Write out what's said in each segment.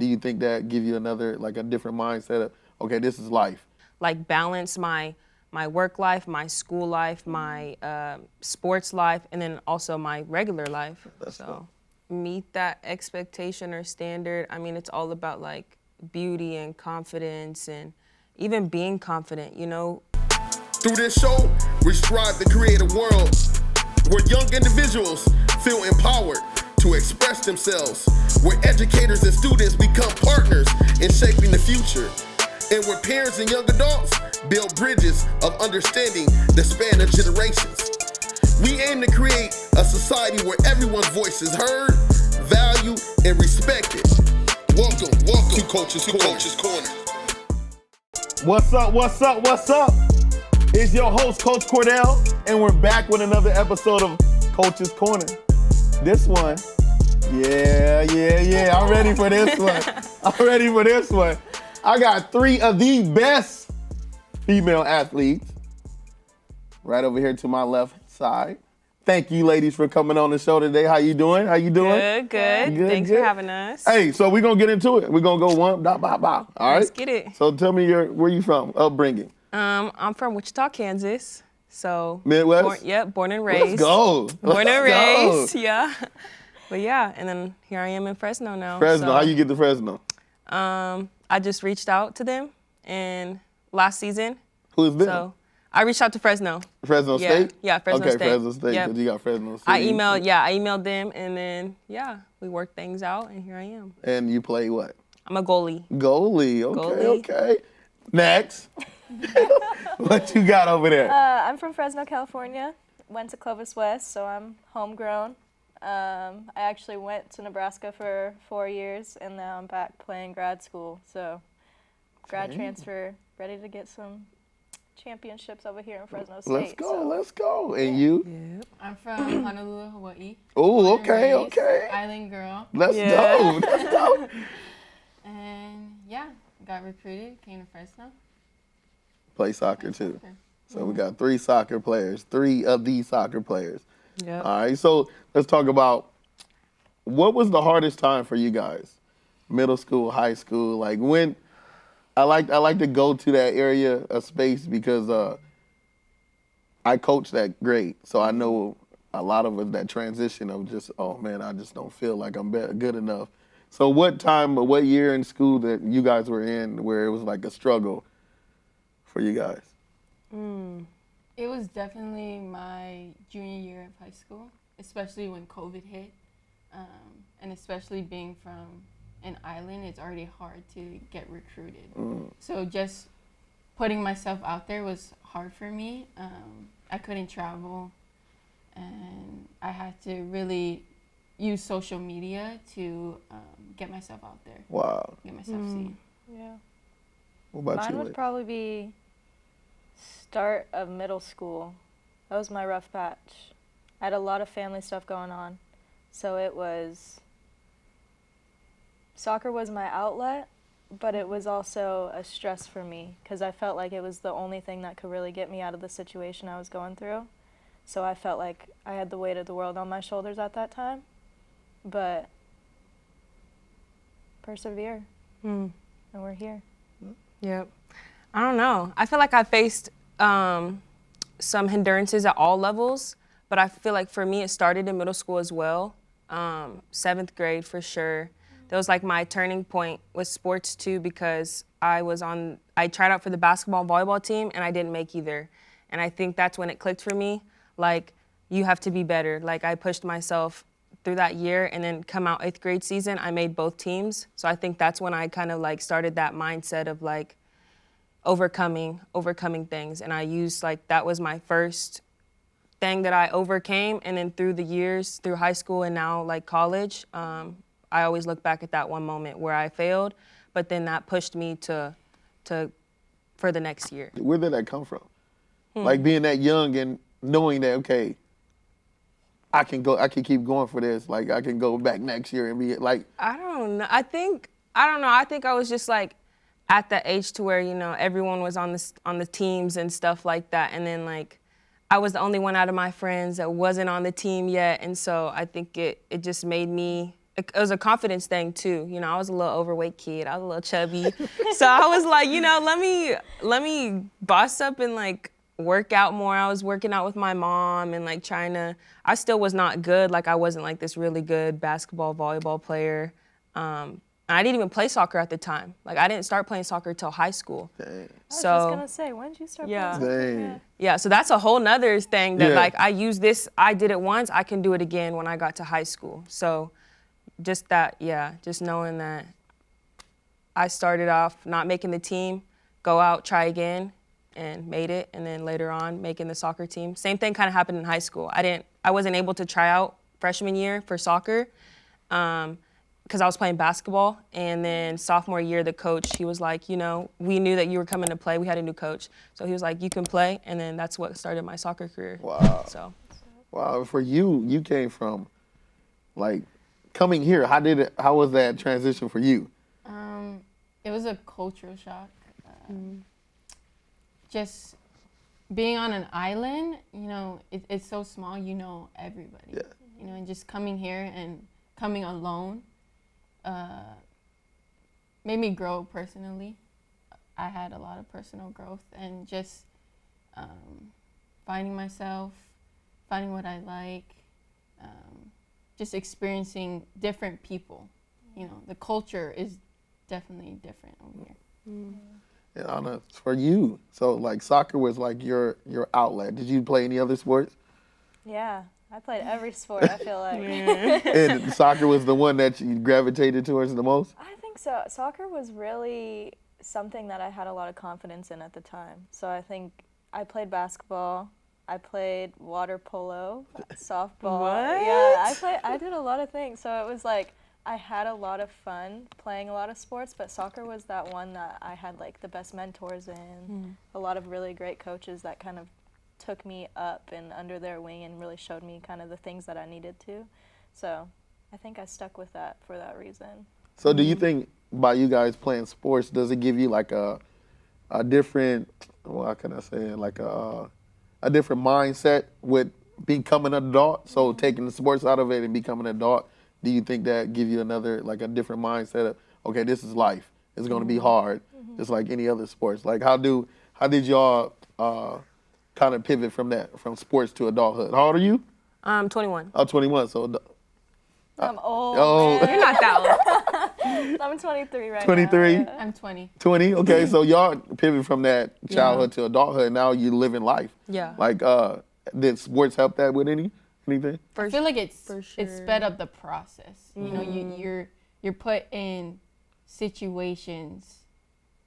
Do you think that give you another, like a different mindset of, okay, this is life? Like balance my work life, my school life, my sports life, and then also my regular life. That's so meet that expectation or standard. I mean, it's all about like beauty and confidence and even being confident, you know. Through this show, we strive to create a world where young individuals feel empowered to express themselves, where educators and students become partners in shaping the future, and where parents and young adults build bridges of understanding that span the generations. We aim to create a society where everyone's voice is heard, valued, and respected. Welcome to Coach's Corner. What's up? It's your host, Coach Cordell, and we're back with another episode of Coach's Corner. This one, yeah, I'm ready for this one. I got 3 of the best female athletes right over here to my left side. Thank you, ladies, for coming on the show today. How you doing? Good. Thanks for having us. Hey, so we're going to get into it. We're going to go one, bop. All right? Let's get it. So tell me, where you from, upbringing? I'm from Wichita, Kansas. So Midwest? Born and raised. Let's go. Born and raised, yeah. But yeah, and then here I am in Fresno now. How you get to Fresno? I just reached out to them and last season. Who's them? So I reached out to Fresno. Fresno State? Yeah, Fresno State. Okay, Fresno State, because you got Fresno State. I emailed them, and then, we worked things out, and here I am. And you play what? I'm a goalie. Okay. Next. What you got over there? I'm from Fresno, California. Went to Clovis West, so I'm homegrown. I actually went to Nebraska for 4 years, and now I'm back playing grad school. So grad transfer, ready to get some championships over here in Fresno State. Let's go. And you? Yeah. I'm from Honolulu, Hawaii. Oh, okay. Island girl. Let's go. And got recruited, came to Fresno. Play soccer too. So we got 3 soccer players, 3 of these soccer players. Yep. All right, so let's talk about what was the hardest time for you guys? Middle school, high school, like when I like to go to that area of space because I coach that grade. So I know a lot of it, that transition of just, oh man, I just don't feel like I'm good enough. So what year in school that you guys were in where it was like a struggle for you guys? It was definitely my junior year of high school, especially when COVID hit. And especially being from an island, it's already hard to get recruited. So just putting myself out there was hard for me. I couldn't travel, and I had to really use social media to get myself out there. Wow. Get myself seen. Yeah. What about Mine you? would probably be start of middle school. That was my rough patch. I had a lot of family stuff going on. So soccer was my outlet, but it was also a stress for me because I felt like it was the only thing that could really get me out of the situation I was going through. So I felt like I had the weight of the world on my shoulders at that time. But persevere, and we're here. Yep. I don't know. I feel like I faced some hindrances at all levels, but I feel like for me it started in middle school as well. 7th grade for sure. That was like my turning point with sports too because I tried out for the basketball and volleyball team and I didn't make either. And I think that's when it clicked for me. Like, you have to be better. Like, I pushed myself through that year and then come out 8th grade season, I made both teams. So I think that's when I kind of like started that mindset of like overcoming things. And I used like, that was my first thing that I overcame. And then through the years, through high school and now like college, I always look back at that one moment where I failed, but then that pushed me to for the next year. Where did that come from? Like being that young and knowing that, okay, I can keep going for this. Like I can go back next year and be like. I don't know. I think I was just like at the age to where, you know, everyone was on the teams and stuff like that. And then like I was the only one out of my friends that wasn't on the team yet. And so I think it just made me it was a confidence thing too. You know, I was a little overweight kid. I was a little chubby. So I was like, you know, let me boss up and like work out more. I was working out with my mom and like I still was not good. Like I wasn't like this really good basketball, volleyball player. I didn't even play soccer at the time. Like I didn't start playing soccer till high school. Dang. I was So just gonna say, when did you start Yeah. playing soccer? Dang. yeah, so that's a whole nother thing that Yeah. like I use this, I did it once, I can do it again when I got to high school. So just that, yeah, just knowing that I started off not making the team, go out, try again, and made it, and then later on making the soccer team. Same thing kind of happened in high school. I wasn't able to try out freshman year for soccer because I was playing basketball, and then sophomore year the coach, he was like, you know, we knew that you were coming to play. We had a new coach, so he was like, you can play, and then that's what started my soccer career. Wow. So Wow. For you came from, like, coming here. How was that transition for you? It was a cultural shock. Just being on an island, you know, it's so small, you know everybody. Yeah. You know, and just coming here and coming alone made me grow personally. I had a lot of personal growth and just finding myself, finding what I like, just experiencing different people. You know, the culture is definitely different over here. And Anna, for you, so like soccer was like your outlet. Did you play any other sports? Yeah, I played every sport, I feel like. And soccer was the one that you gravitated towards the most? I think so. Soccer was really something that I had a lot of confidence in at the time. So I think I played basketball, I played water polo, softball. What? Yeah, I did a lot of things. So it was like I had a lot of fun playing a lot of sports, but soccer was that one that I had like the best mentors in, a lot of really great coaches that kind of took me up and under their wing and really showed me kind of the things that I needed to. So I think I stuck with that for that reason. So do you think by you guys playing sports, does it give you like a different, well, how can I say it, like a different mindset with becoming an adult? So taking the sports out of it and becoming an adult, do you think that give you another, like a different mindset of, okay, this is life. It's going to be hard, just like any other sports. Like how did y'all kind of pivot from sports to adulthood? How old are you? 21. I'm 21, so I'm old. Oh. man. You're not that old. I'm 23 right 23? now. Yeah. I'm 20. 20? Okay, so y'all pivot from that childhood to adulthood, and now you living life. Yeah. Like, did sports help that with anything? I feel like it sure. sped up the process. You know, you're put in situations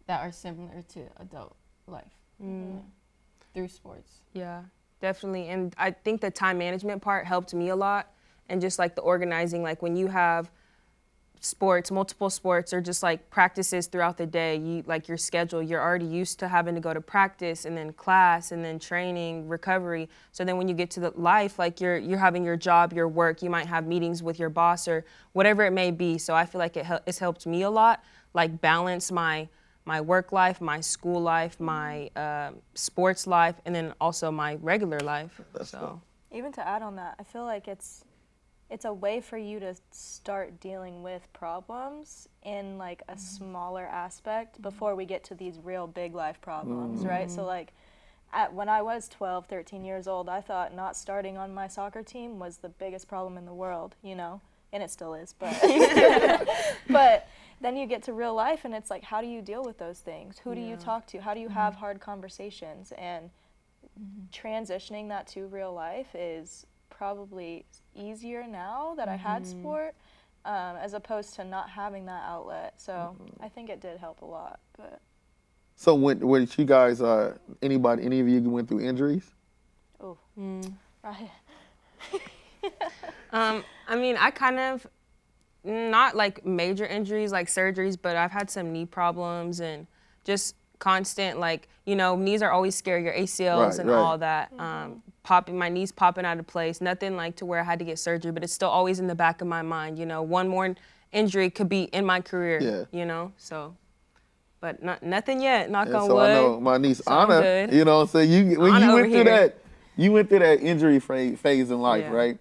that are similar to adult life through sports. Yeah, definitely. And I think the time management part helped me a lot. And just like the organizing, like when you have sports, multiple sports, or just like practices throughout the day, like your schedule, you're already used to having to go to practice and then class and then training, recovery. So then when you get to the life, like you're having your job, your work, you might have meetings with your boss or whatever it may be. So I feel like it's helped me a lot, like balance my work life, my school life, my sports life, and then also my regular life. So Even to add on that, I feel like it's a way for you to start dealing with problems in like a smaller aspect before we get to these real big life problems, right? So like when I was 12, 13 years old, I thought not starting on my soccer team was the biggest problem in the world, you know, and it still is, but but then you get to real life and it's like, how do you deal with those things? Who do you talk to? How do you have hard conversations? And transitioning that to real life is probably easier now that I had sport, as opposed to not having that outlet. So I think it did help a lot. But So when you guys, any of you went through injuries? oh, right. I mean, I kind of, not like major injuries like surgeries, but I've had some knee problems and just constant, like, you know, knees are always scary, your ACLs and all that. My knees popping out of place, nothing like to where I had to get surgery, but it's still always in the back of my mind, you know, one more injury could be in my career, you know, so. But nothing yet, knock on so wood. I know my niece So I'm Anna, good. you know, so when Anna you over went through here. you went through that injury phase in life, Yeah. right?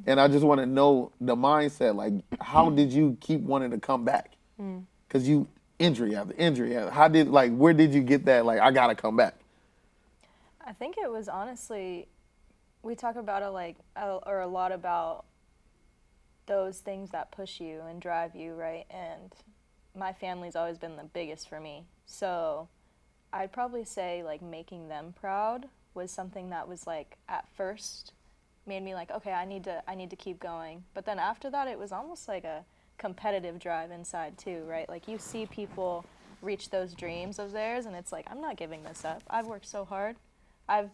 And I just want to know the mindset, like, how did you keep wanting to come back? Because you injury after injury. How did, like, where did you get that, like, I got to come back? I think it was honestly, we talk about it like, or a lot about those things that push you and drive you, right? And my family's always been the biggest for me. So I'd probably say like making them proud was something that was like at first made me like, okay, I need to keep going. But then after that, it was almost like a competitive drive inside too, right? Like you see people reach those dreams of theirs and it's like, I'm not giving this up. I've worked so hard. I've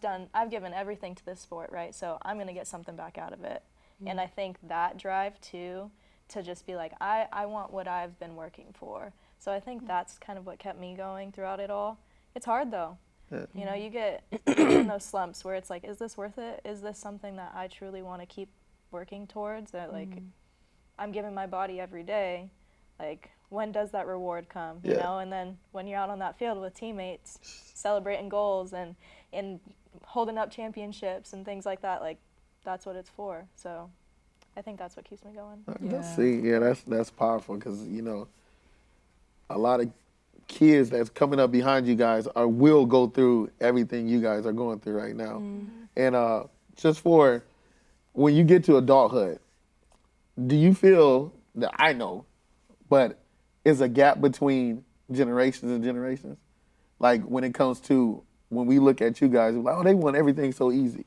given everything to this sport, right? So I'm going to get something back out of it. And I think that drive too, to just be like, I want what I've been working for. So I think that's kind of what kept me going throughout it all. It's hard though. Yeah. You know, you get in those slumps where it's like, is this worth it? Is this something that I truly want to keep working towards? That like, I'm giving my body every day. Like, when does that reward come? You know, and then when you're out on that field with teammates, celebrating goals and holding up championships and things like that, like, that's what it's for. So I think that's what keeps me going. That's powerful because, you know, a lot of kids that's coming up behind you guys will go through everything you guys are going through right now. And just for when you get to adulthood, do you feel that, I know, but is a gap between generations and generations? Like when it comes to, when we look at you guys, like, oh, they want everything so easy.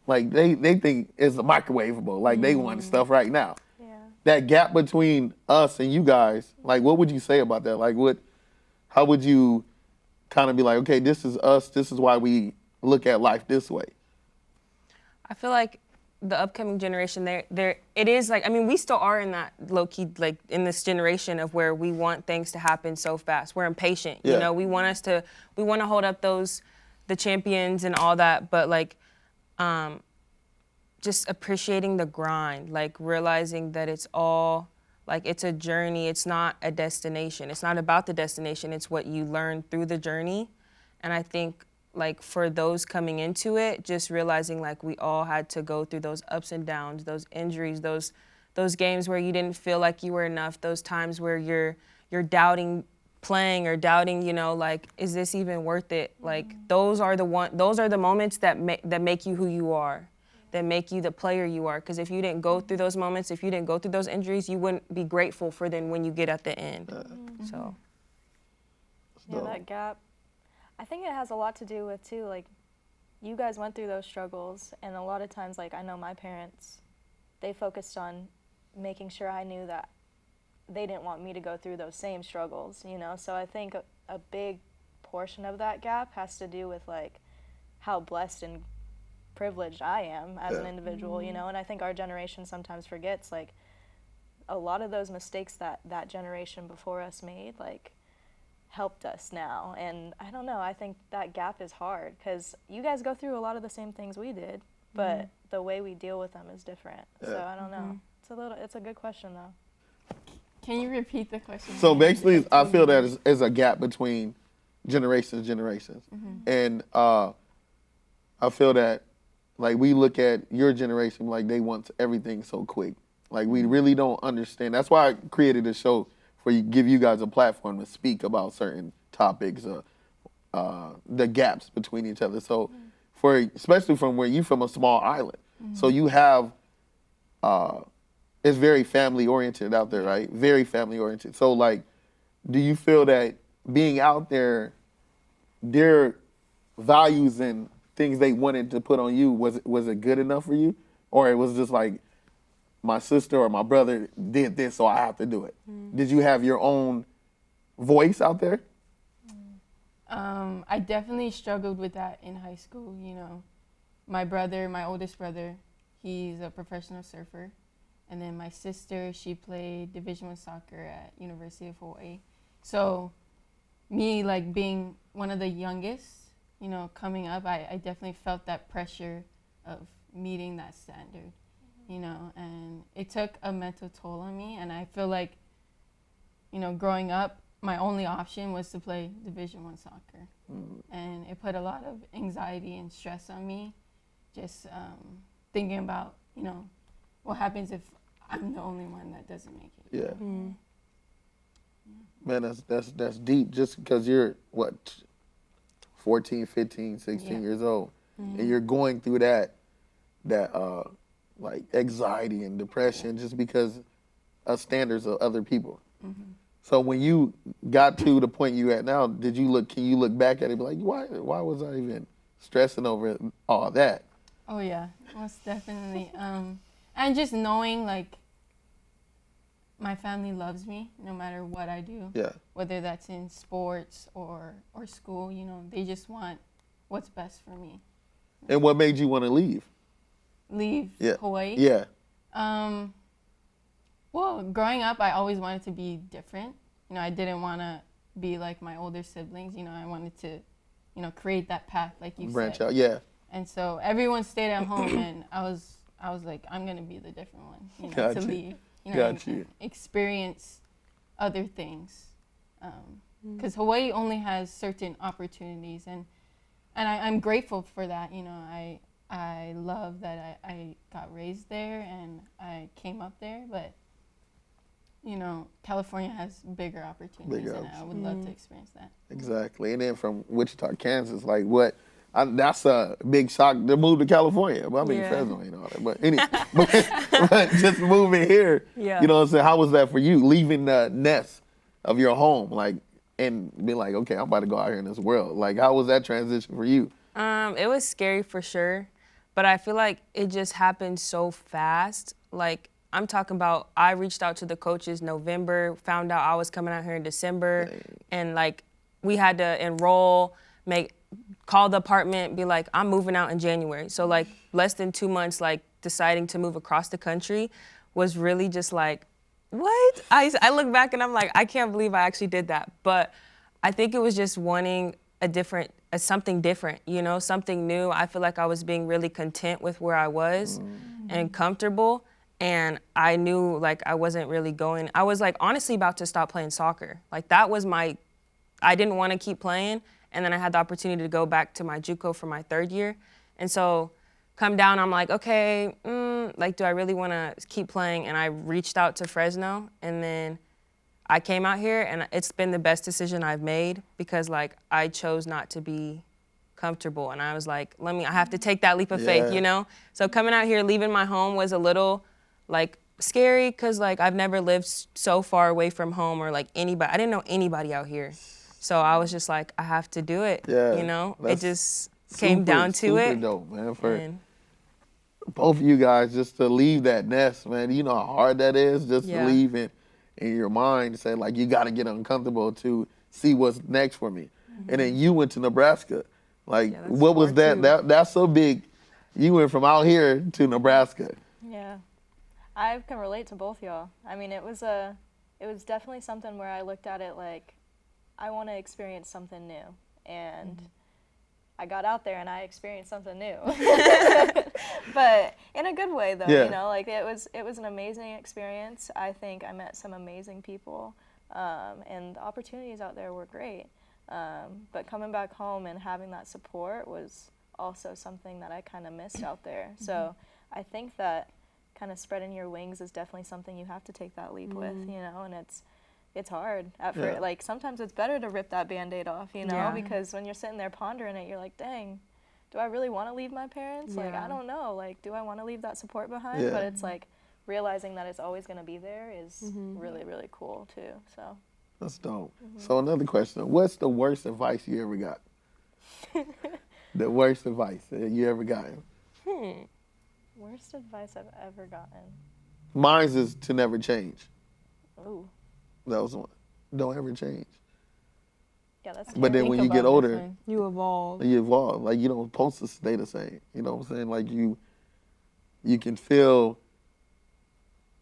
Like they think it's microwavable. Like they want stuff right now. Yeah. That gap between us and you guys, like what would you say about that? Like how would you kind of be like, okay, this is us. This is why we look at life this way? I feel like the upcoming generation, it is like, I mean, we still are in that low key, like in this generation of where we want things to happen so fast. We're impatient, you know. We want to hold up the champions and all that, but like, just appreciating the grind, like realizing that it's all, like it's a journey. It's not a destination. It's not about the destination. It's what you learn through the journey. And I think like for those coming into it, just realizing like we all had to go through those ups and downs, those injuries, those games where you didn't feel like you were enough, those times where you're doubting playing or doubting, you know, like, is this even worth it? Like those are the moments that make you who you are, that make you the player you are. Because if you didn't go through those moments, if you didn't go through those injuries, you wouldn't be grateful for them when you get at the end. So. Yeah, that gap. I think it has a lot to do with, too, like, you guys went through those struggles, and a lot of times, like, I know my parents, they focused on making sure I knew that they didn't want me to go through those same struggles, you know? So I think a big portion of that gap has to do with, like, how blessed and privileged I am as an individual, you know? And I think our generation sometimes forgets, like, a lot of those mistakes that generation before us made, like, helped us now. And I don't know, I think that gap is hard because you guys go through a lot of the same things we did, but the way we deal with them is different. So I don't know. It's a good question though. Can you repeat the question? So basically, I feel that is a gap between generations. And I feel that like we look at your generation like they want everything so quick. Like we really don't understand. That's why I created this show, for you, give you guys a platform to speak about certain topics, the gaps between each other. So, especially from where you're from a small island, so you have, it's very family oriented out there, right? Very family oriented. So, like, do you feel that being out there, their values and things they wanted to put on you, was it good enough for you, or it was just like, my sister or my brother did this, so I have to do it? Did you have your own voice out there? I definitely struggled with that in high school, you know. My oldest brother, he's a professional surfer. And then my sister, she played Division I soccer at University of Hawaii. So me, like, being one of the youngest, you know, coming up, I definitely felt that pressure of meeting that standard. You know, and it took a mental toll on me. And I feel like, you know, growing up, my only option was to play Division I soccer. And it put a lot of anxiety and stress on me, just thinking about, you know, what happens if I'm the only one that doesn't make it? Yeah. Mm-hmm. Man, that's deep. Just because you're, what, 14, 15, 16 years old, and you're going through that like anxiety and depression just because of standards of other people. So when you got to the point you at now, can you look back at it and be like, why was I even stressing over all that? Oh yeah, most definitely. And just knowing like my family loves me no matter what I do. Yeah. Whether that's in sports or school, you know, they just want what's best for me. And what made you want to leave? Leave Hawaii? Yeah. Well, growing up, I always wanted to be different. You know, I didn't want to be like my older siblings. You know, I wanted to, you know, create that path, like you Branch said. out, yeah. And so everyone stayed at home, and I was like, I'm gonna be the different one, you know, to leave, you know, and experience other things. Because Hawaii only has certain opportunities, and I'm grateful for that. You know, I love that I got raised there and I came up there, but you know, California has bigger opportunities, and I would love to experience that. Exactly. And then from Wichita, Kansas, like what? That's a big shock to move to California. Well, I mean, Fresno ain't all that, but anyway, but just moving here, you know what I'm saying? How was that for you, leaving the nest of your home, like, and being like, okay, I'm about to go out here in this world? Like, how was that transition for you? It was scary for sure, but I feel like it just happened so fast. Like, I'm talking about, I reached out to the coaches November, found out I was coming out here in December, and like, we had to enroll, call the apartment, be like, I'm moving out in January. So like, less than 2 months, like deciding to move across the country was really just like, what? I look back and I'm like, I can't believe I actually did that. But I think it was just wanting something different, you know, something new. I feel like I was being really content with where I was and comfortable. And I knew like I wasn't really going, I was like honestly about to stop playing soccer. Like that was I didn't want to keep playing. And then I had the opportunity to go back to my JUCO for my 3rd year. And so come down, I'm like, okay, like, do I really want to keep playing? And I reached out to Fresno, and then I came out here, and it's been the best decision I've made because, like, I chose not to be comfortable. And I was like, I have to take that leap of faith, you know? So coming out here, leaving my home was a little, like, scary because, like, I've never lived so far away from home or, like, anybody. I didn't know anybody out here. So I was just like, I have to do it, you know? It just came down to it. Super dope, man, for both of you guys just to leave that nest, man. You know how hard that is just to leave in your mind, say, like, you got to get uncomfortable to see what's next for me. And then you went to Nebraska. Like, what was that? That's so big. You went from out here to Nebraska. Yeah. I can relate to both y'all. I mean, it was definitely something where I looked at it like, I want to experience something new, and I got out there and I experienced something new, but in a good way though. You know, like it was an amazing experience. I think I met some amazing people, and the opportunities out there were great. But coming back home and having that support was also something that I kind of missed out there. So I think that kind of spreading your wings is definitely something you have to take that leap with, you know, and it's hard at first. Like sometimes it's better to rip that Band-Aid off, you know, because when you're sitting there pondering it, you're like, dang, do I really want to leave my parents? Like, I don't know. Like, do I want to leave that support behind? But it's like realizing that it's always going to be there is really, really cool too. So that's dope. So another question, what's the worst advice you ever got? The worst advice that you ever gotten? Worst advice I've ever gotten. Mine's is to never change. Ooh. That was one. Don't ever change. Yeah, that's. But then when you get older, you evolve. You evolve. Like, you don't supposed to stay the same. You know what I'm saying? Like, you can feel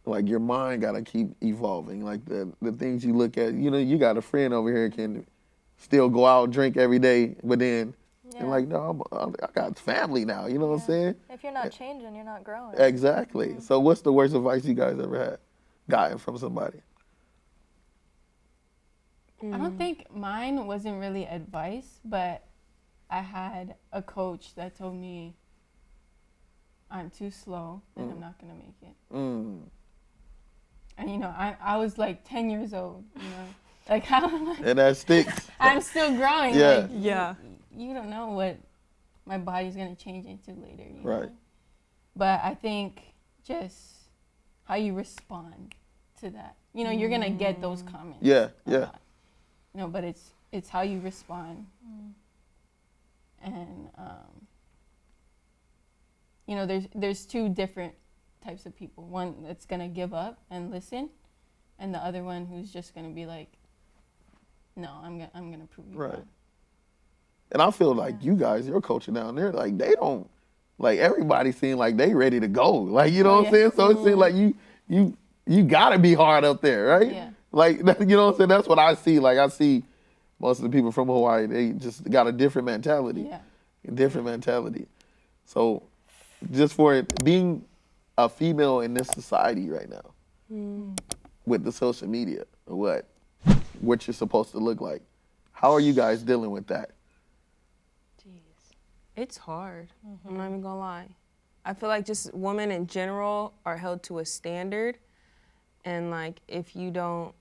like your mind got to keep evolving. Like, the things you look at, you know, you got a friend over here can still go out and drink every day, but then, and like, no, I got family now. You know what I'm saying? If you're not changing, you're not growing. Exactly. So what's the worst advice you guys ever gotten from somebody? I don't think mine wasn't really advice, but I had a coach that told me I'm too slow, then I'm not gonna make it. Mm. And you know, I was like 10 years old, you know, like how am I? And that sticks. I'm still growing. Yeah. Like, Yeah. You don't know what my body's gonna change into later. You Right. know? But I think just how you respond to that. You know, you're gonna get those comments. Yeah, a yeah. lot. You know, but it's how you respond. And you know, there's two different types of people. One that's gonna give up and listen, and the other one who's just gonna be like, no, I'm gonna prove you Right. wrong. And I feel like you guys, your culture down there, like they don't, like everybody seem like they ready to go. Like, you know what I'm saying? So it seems like you gotta be hard up there, right? Yeah. Like, you know what I'm saying? That's what I see. Like I see most of the people from Hawaii, they just got a different mentality. Yeah. A different mentality. So just for it being a female in this society right now, with the social media, what you're supposed to look like, how are you guys dealing with that? It's hard. I'm not even gonna lie. I feel like just women in general are held to a standard, and like if you don't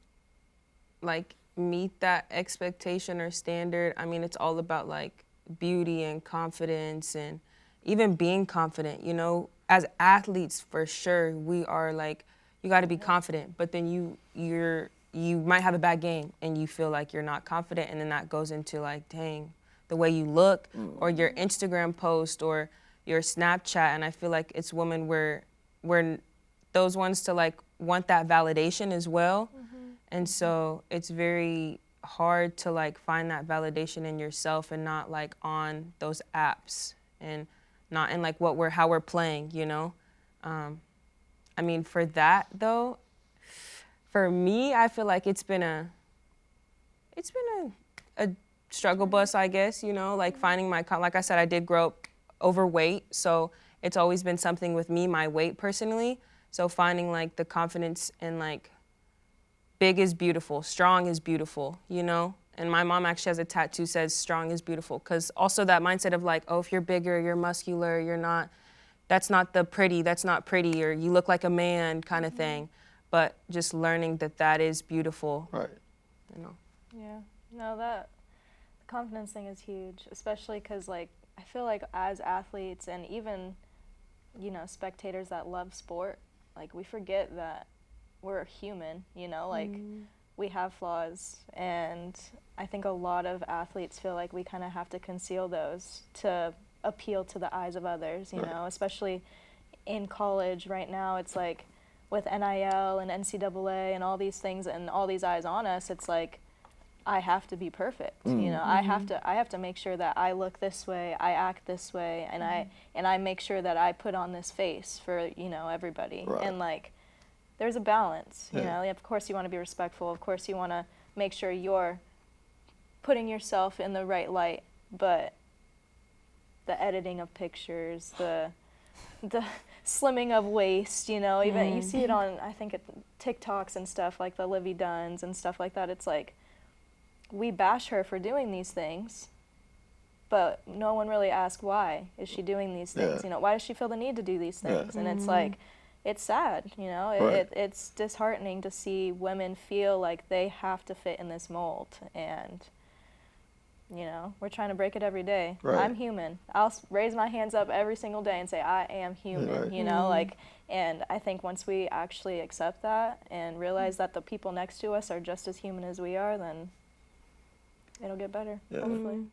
like meet that expectation or standard, I mean, it's all about like beauty and confidence and even being confident, you know. As athletes, for sure, we are like, you got to be confident, but then you might have a bad game and you feel like you're not confident, and then that goes into like, dang, the way you look or your Instagram post or your Snapchat. And I feel like it's women where those ones to like want that validation as well. And so it's very hard to like find that validation in yourself and not like on those apps and not in like how we're playing, you know? I mean, for that though, for me, I feel like it's been a struggle bus, I guess, you know, like finding like I said, I did grow up overweight, so it's always been something with me, my weight personally. So finding like the confidence and like big is beautiful, strong is beautiful, you know? And my mom actually has a tattoo says strong is beautiful, because also that mindset of like, oh, if you're bigger, you're muscular, that's not pretty, or you look like a man kind of thing. But just learning that is beautiful. Right. You know. Yeah. No, the confidence thing is huge, especially because like I feel like as athletes and even, you know, spectators that love sport, like we forget that we're human, you know, like we have flaws, and I think a lot of athletes feel like we kind of have to conceal those to appeal to the eyes of others, you know, especially in college right now. It's like with NIL and NCAA and all these things and all these eyes on us, it's like I have to be perfect, you know. I have to make sure that I look this way, I act this way, and I make sure that I put on this face for, you know, everybody. Right. And like there's a balance, you know. Of course you want to be respectful, of course you want to make sure you're putting yourself in the right light, but the editing of pictures, the slimming of waist, you know, even you see it on, I think, TikToks and stuff, like the Livy Dunns and stuff like that. It's like, we bash her for doing these things, but no one really asks why is she doing these things, you know, why does she feel the need to do these things? And it's like, it's sad, you know, it's disheartening to see women feel like they have to fit in this mold, and you know, we're trying to break it every day. Right. I'm human. I'll raise my hands up every single day and say, I am human, you know, like, and I think once we actually accept that and realize that the people next to us are just as human as we are, then it'll get better, hopefully.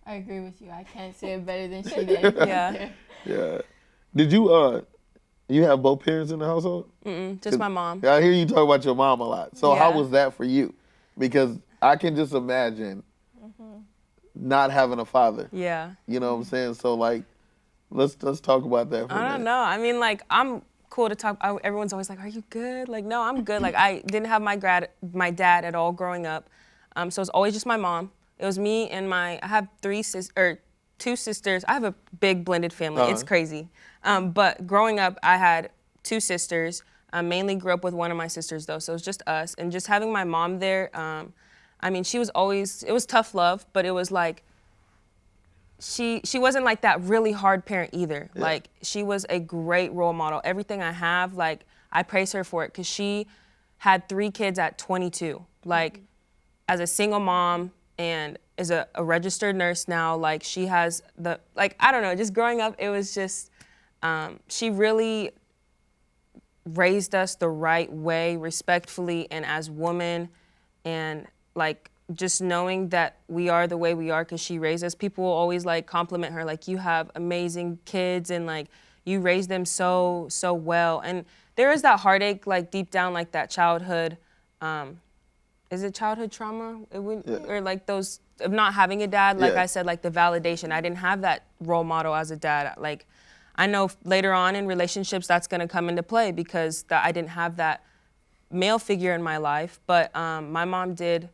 I agree with you. I can't say it better than she did. Yeah. Yeah. Did you have both parents in the household? Just my mom. I hear you talk about your mom a lot. So how Yeah. was that for you? Because I can just imagine not having a father. Yeah. You know what I'm saying? So like, let's talk about that for a minute. I don't know. I mean, like, I'm cool to talk. Everyone's always like, "Are you good?" Like, no, I'm good. Like, I didn't have my dad at all growing up, so it's always just my mom. It was me and I have two sisters. I have a big blended family. It's crazy. But growing up, I had two sisters. I mainly grew up with one of my sisters though, so it was just us. And just having my mom there, I mean, she was always, it was tough love, but it was like, she wasn't like that really hard parent either. Yeah. Like, she was a great role model. Everything I have, like, I praise her for it, because she had 3 kids at 22. Like, as a single mom, and is a registered nurse now. Like, she has I don't know, just growing up, it was just, she really raised us the right way, respectfully, and as women, and like, just knowing that we are the way we are because she raised us. People will always like compliment her, like, you have amazing kids, and like, you raised them so well. And there is that heartache, like, deep down, like that childhood, is it childhood trauma? Or like those of not having a dad, like I said, like the validation. I didn't have that role model as a dad. Like, I know later on in relationships that's gonna come into play because I didn't have that male figure in my life. But my mom did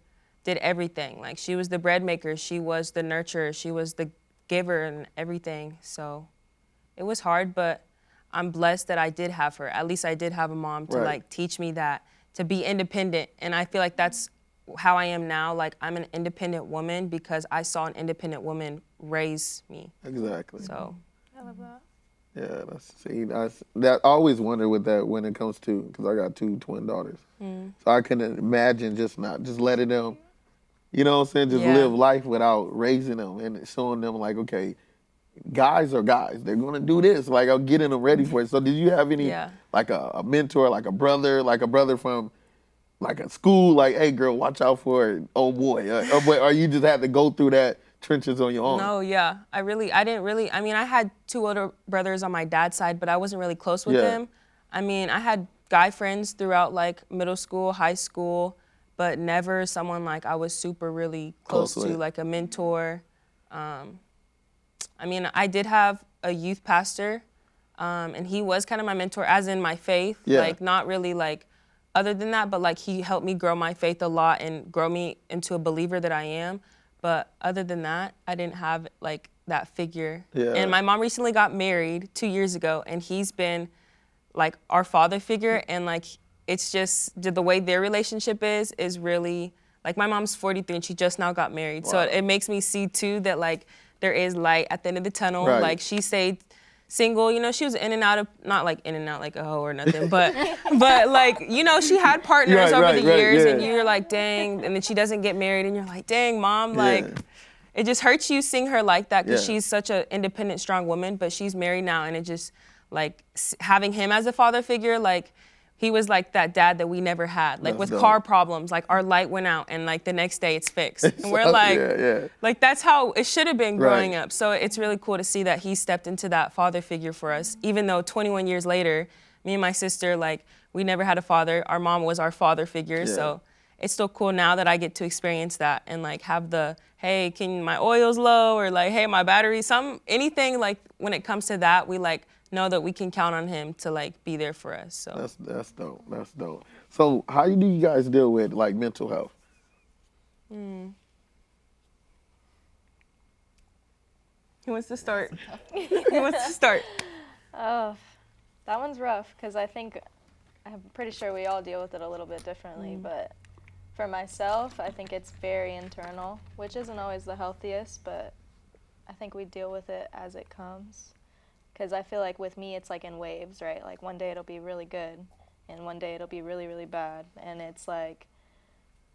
everything. Like, she was the bread maker, she was the nurturer, she was the giver and everything. So it was hard, but I'm blessed that I did have her. At least I did have a mom to like teach me that, to be independent. And I feel like that's how I am now. Like, I'm an independent woman because I saw an independent woman raise me. Exactly. So. I love that. Yeah, I always wonder with that when it comes to, because I got 2 twin daughters. So I couldn't imagine just letting them, you know what I'm saying, just live life without raising them and showing them like, okay, guys are guys. They're going to do this. Like, I'm getting them ready for it. So did you have any, like a mentor, like a brother from like a school, like, hey, girl, watch out for it, oh boy. Or you just had to go through that trenches on your own? No, I had 2 older brothers on my dad's side, but I wasn't really close with them. I mean, I had guy friends throughout like middle school, high school, but never someone like I was super really close to, like a mentor. I mean, I did have a youth pastor, and he was kind of my mentor, as in my faith. Like, not really like other than that, but like, he helped me grow my faith a lot and grow me into a believer that I am. But other than that, I didn't have like that figure. And my mom recently got married 2 years ago, and he's been like our father figure. And like, it's just the way their relationship is really, like, my mom's 43 and she just now got married. So it makes me see too that like there is light at the end of the tunnel. Like, she stayed single, you know, she was in and out of, not like in and out like a hoe or nothing, but like, you know, she had partners over the years, and you're like, dang, and then she doesn't get married, and you're like, dang, mom, like, it just hurts you seeing her like that, because she's such an independent, strong woman, but she's married now, and it just, like, having him as a father figure, like, he was like that dad that we never had. Like, with car problems, like, our light went out, and like the next day it's fixed. And we're like, like, that's how it should have been growing up. So it's really cool to see that he stepped into that father figure for us, even though 21 years later, me and my sister, like, we never had a father. Our mom was our father figure. So it's still cool now that I get to experience that and like have the, hey, my oil's low, or like, hey, my battery, anything, like, when it comes to that, we like know that we can count on him to like be there for us. So that's dope. That's dope. So how do you guys deal with like mental health? Who wants to start? Oh, that one's rough, because I'm pretty sure we all deal with it a little bit differently, but for myself, I think it's very internal, which isn't always the healthiest, but I think we deal with it as it comes. Because I feel like with me, it's like in waves, right? Like, one day it'll be really good, and one day it'll be really, really bad. And it's like,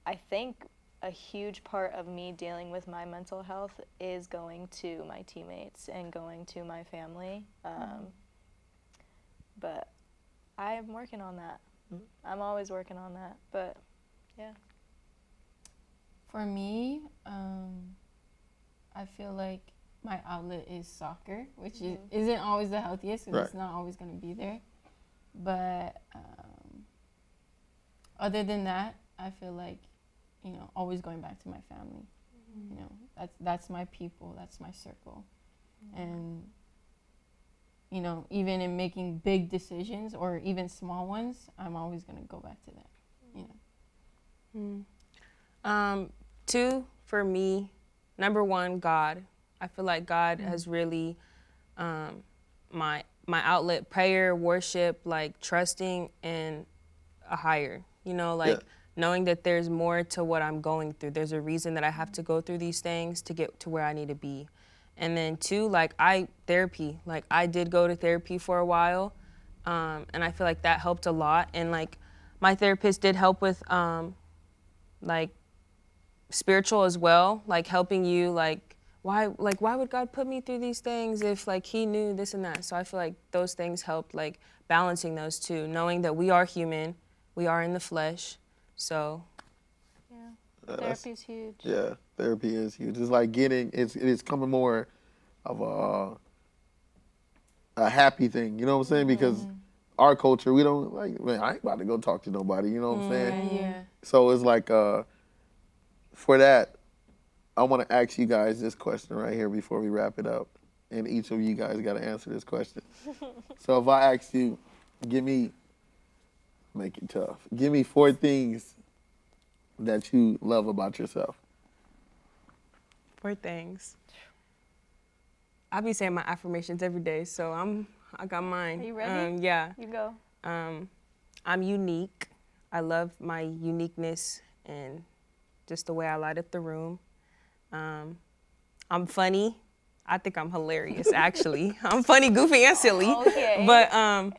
I think a huge part of me dealing with my mental health is going to my teammates and going to my family. But I am working on that. I'm always working on that, but yeah. For me, I feel like my outlet is soccer, which isn't always the healthiest, because it's not always going to be there. But other than that, I feel like, you know, always going back to my family. You know, that's my people, that's my circle. And, you know, even in making big decisions or even small ones, I'm always going to go back to that, you know. 2, for me, number 1, God. I feel like God has really, my outlet, prayer, worship, like trusting in a higher, you know, like knowing that there's more to what I'm going through. There's a reason that I have to go through these things to get to where I need to be. And then 2, like therapy. Like I did go to therapy for a while, and I feel like that helped a lot. And like my therapist did help with like spiritual as well, like helping you why would God put me through these things if like he knew this and that. So I feel like those things helped, like balancing those two, knowing that we are human, we are in the flesh. So therapy's huge. Yeah, therapy is huge. It's like it's coming more of a happy thing, you know what I'm saying? Because our culture, we don't like, man, I ain't about to go talk to nobody, you know what I'm saying? Yeah. So it's like, for that, I want to ask you guys this question right here before we wrap it up. And each of you guys got to answer this question. So if I ask you, make it tough. Give me 4 things that you love about yourself. 4 things. I be saying my affirmations every day, so I got mine. Are you ready? Yeah. You go. I'm unique. I love my uniqueness and just the way I light up the room. I'm funny. I think I'm hilarious, actually. I'm funny, goofy, and silly. Okay. But I'm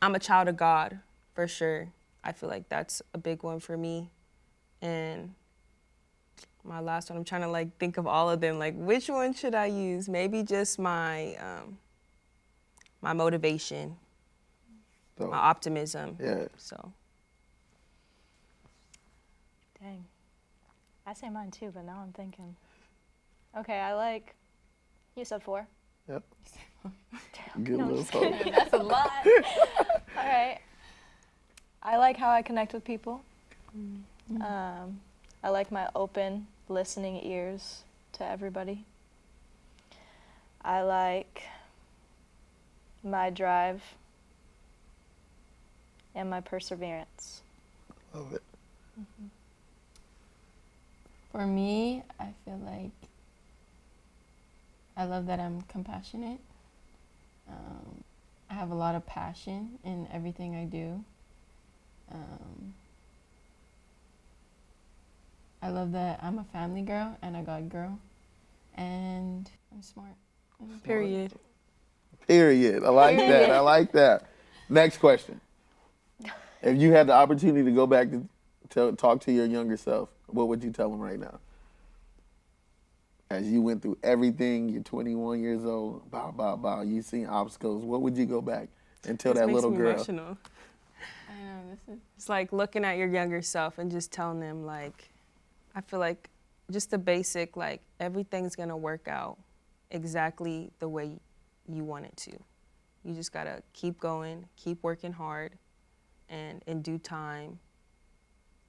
a child of God, for sure. I feel like that's a big one for me. And my last one, I'm trying to like think of all of them. Like, which one should I use? Maybe just my my motivation, So, my optimism. yeah. So. Dang. I say mine too, but now I'm thinking. Okay, you said 4. Yep. Good little soul. That's a lot. All right. I like how I connect with people. I like my open, listening ears to everybody. I like my drive and my perseverance. Love it. For me, I feel like I love that I'm compassionate. I have a lot of passion in everything I do. I love that I'm a family girl and a God girl. And I'm smart. Period. Period. I like that. I like that. Next question. If you had the opportunity to go back to talk to your younger self, what would you tell them right now? As you went through everything, you're 21 years old, you've seen obstacles, what would you go back and tell This that makes little me girl? emotional. I know, this is... It's like looking at your younger self and just telling them, like, I feel like just the basic, like, everything's gonna work out exactly the way you want it to. You just gotta keep going, keep working hard, and in due time,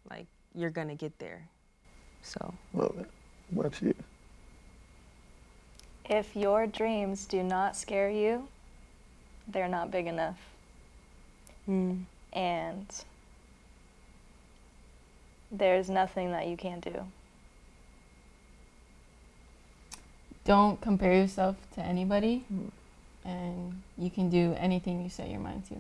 like, you're gonna get there. So. Love it. What about you? If your dreams do not scare you, they're not big enough. And there's nothing that you can't do. Don't compare yourself to anybody, and you can do anything you set your mind to.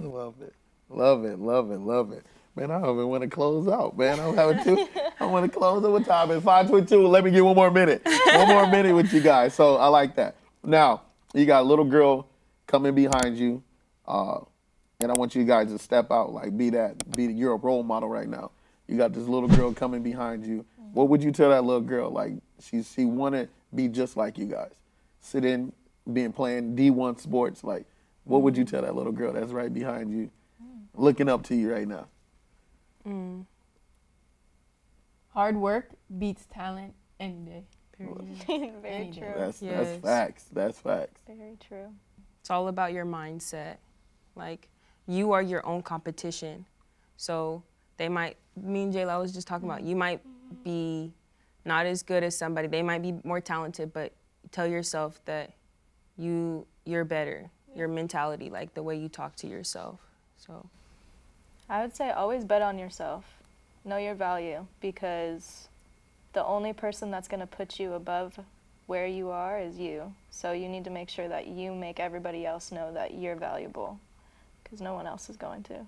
Love it. Love it. Love it. Love it. Man, I don't even want to close out, man. I'm having I want to close out with time. It's 5:22. Let me get 1 more minute. 1 more minute with you guys. So I like that. Now, you got a little girl coming behind you, and I want you guys to step out, like you're a role model right now. You got this little girl coming behind you. What would you tell that little girl? Like, she want to be just like you guys. Playing D1 sports. Like, what would you tell that little girl that's right behind you, looking up to you right now? Hard work beats talent any day. Period. Very true. That's Yes. facts. That's facts. Very true. It's all about your mindset. Like, you are your own competition. So me and Jayla was just talking about, you might be not as good as somebody. They might be more talented, but tell yourself that you're better. Your mentality, like the way you talk to yourself. So I would say always bet on yourself. Know your value, because the only person that's going to put you above where you are is you. So you need to make sure that you make everybody else know that you're valuable, because no one else is going to.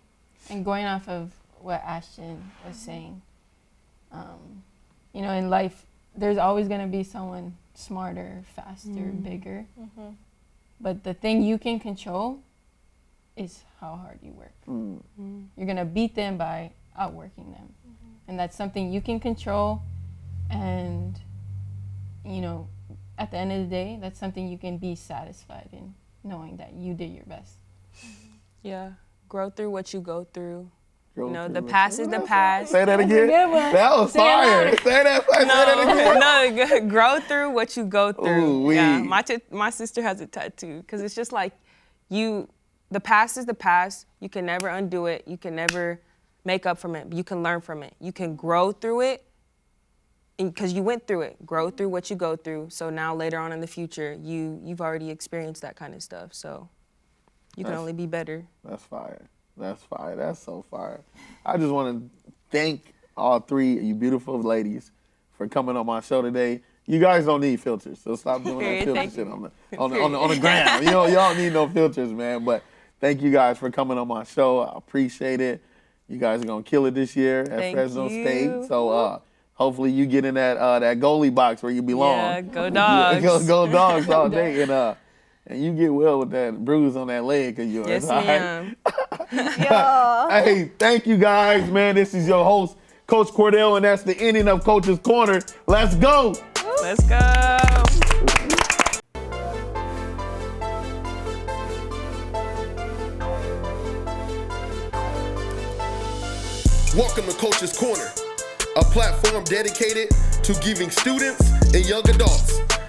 And going off of what Ashton was saying, in life, there's always going to be someone smarter, faster, bigger. But the thing you can control is how hard you work. You're going to beat them by outworking them. And that's something you can control. And, you know, at the end of the day, that's something you can be satisfied in, knowing that you did your best. Yeah. Grow through what you go through. Grow You know, through the what- past is the past. Say that again. That was fire. Say that again. No, grow through what you go through. Ooh-wee. Yeah, my sister has a tattoo because it's just like the past is the past. You can never undo it. You can never make up from it. You can learn from it. You can grow through it because you went through it. Grow through what you go through. So now later on in the future, you've already experienced that kind of stuff. So you can only be better. That's fire. That's fire. That's so fire. I just want to thank all three of you beautiful ladies for coming on my show today. You guys don't need filters, so stop doing that filter Thank shit you. on the ground. Y'all don't need no filters, man. But thank you guys for coming on my show. I appreciate it. You guys are gonna kill it this year at Thank Fresno you. State. So hopefully you get in that goalie box where you belong. Yeah, go Dogs. Go Dogs all day, and you get well with that bruise on that leg of yours. Yes, all right? ma'am. Hey, thank you guys, man. This is your host, Coach Cordell, and that's the ending of Coach's Corner. Let's go. Let's go. Welcome to Coach's Corner, a platform dedicated to giving students and young adults